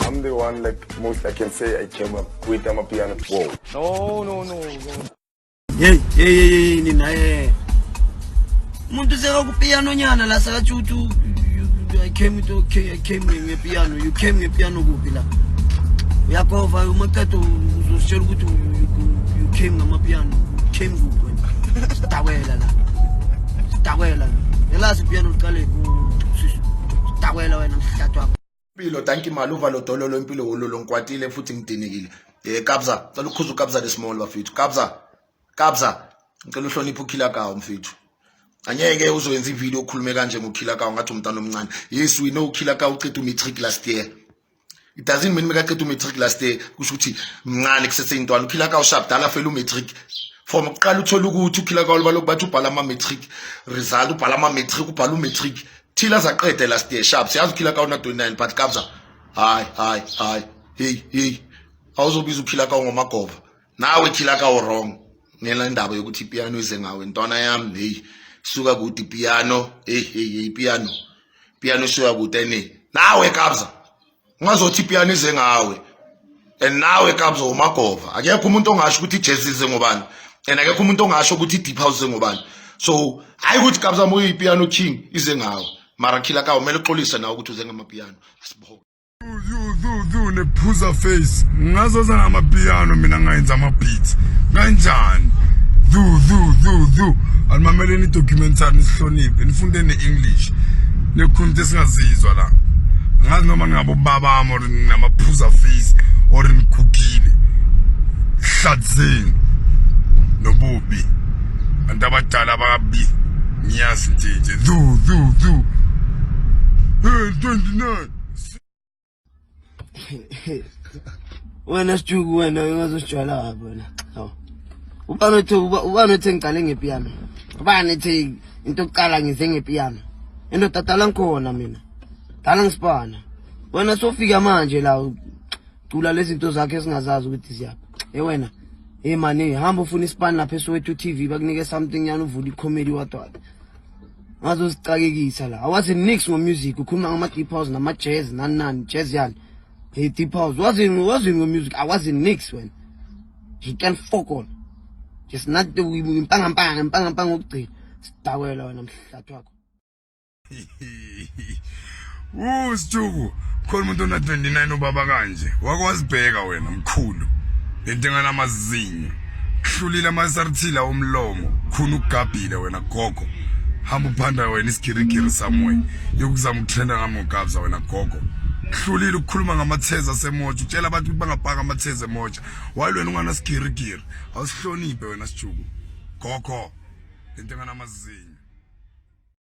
I'm the one like most I can say I came up with amapiano. Whoa. No. Hey, nina Muntu seka ku piano nyana la saka chutu. I came with piano. You came with piano kuphi la. Uyakova umaketo uzositshela ukuthi you came ngamapiano. Came kuphi. Sitawela la. Yalazi piano liqale sitawela wena mhlathu wakho. Impilo danki maluva lo dololo impilo wololo nkwatile futhi ngidinekile. Kabza, cela ukhuza uKabza the small bafethu. Kabza. Ngicela uhloniphe uKhila Kawu mfethu. Anyeke uzoyenza ivideo okhulume kanje ngoKhila Kawu ngathi umntana omncane. Yes we know uKhila Kawu uqeda umatric last year. It doesn't mean mekaqeda umatric last year kusho ukuthi mncane kusese intwana. uKhila Kawu sharp dala fela umatric. From uqala uthola ukuthi uKhila Kawu balokhu bathi ubhala ama matric result ubhala ama matric ubhala umatric. Thila zaqeda last year sharp. Siyazi uKhila Kawu na 29 but Kabza. Hi. Hey. Awuzobiza uKhila Kawu ngomagova. Nawe Khila Kawu wrong. Ngela indaba yokuthi piano ize ngawe ntwana yami hey suka kuthi piano piano suka kuthi nawe Kabza ungazothi piano ize ngawe and nawe Kabza umagova akekho umuntu ongasho ukuthi jazz ize ngobani and akekho umuntu ongasho ukuthi deep house ize ngobani so hayi ukuthi Kabza moyi piano king ize ngawe mara Khila Kawu kumele uxolise nawe ukuthi uze ngamapiano asibho you nephuza face ngazoza ngamapiano mina ngayenza ama beats kanjani du alimameleni documentary nisihloniphe nifunde neEnglish nekhuluma singazizwa la ngazi noma ngabo babami or namaphuza face or nikhukile hlatzeni nobubi abantu abadala ababi ngiyazi nje du hey 29 Wena sijuku wena ngazosijwala wena. Hawu. Ubani uthi ngiqale ngepiano. Ubani uthi into oqala ngize ngepiano. Into tatala ngkhona mina. Dala ngisipana. Wena sofika manje la ucula lezi zinto zakhe esingazazi ukuthi siyapha. Wena. Mani hamba ufuna isipani lapha eSoweto TV bakunike something yana uvula icomedy wadwa. Ngazosicakekisa la. Awazi nix ngomusic ukhuluma ngama deep house nama jazz nani jazz yani. Hey deep house wasn't music I wasn't nix when he can fuck on just not the mpanga ukugcina sidawela wena mhlathu wakho Sijuku khona umuntu ona 29 ubaba kanje wakwazibheka wena mkhulu lentingana amazinyo kuhlulile amasarthila omlomo khuna ukugabhile wena gogo hamba uphanda wena isikirikiri somewhere yokuzama ukutrenda ngamoGabza wena gogo hlulile ukukhuluma ngamatheza semoja utshela abantu ukuthi bangapaka amatheza emoja wayilwena ungana sikirikiri awusihloniphe wena Sijuku gogo into ngana amazinyo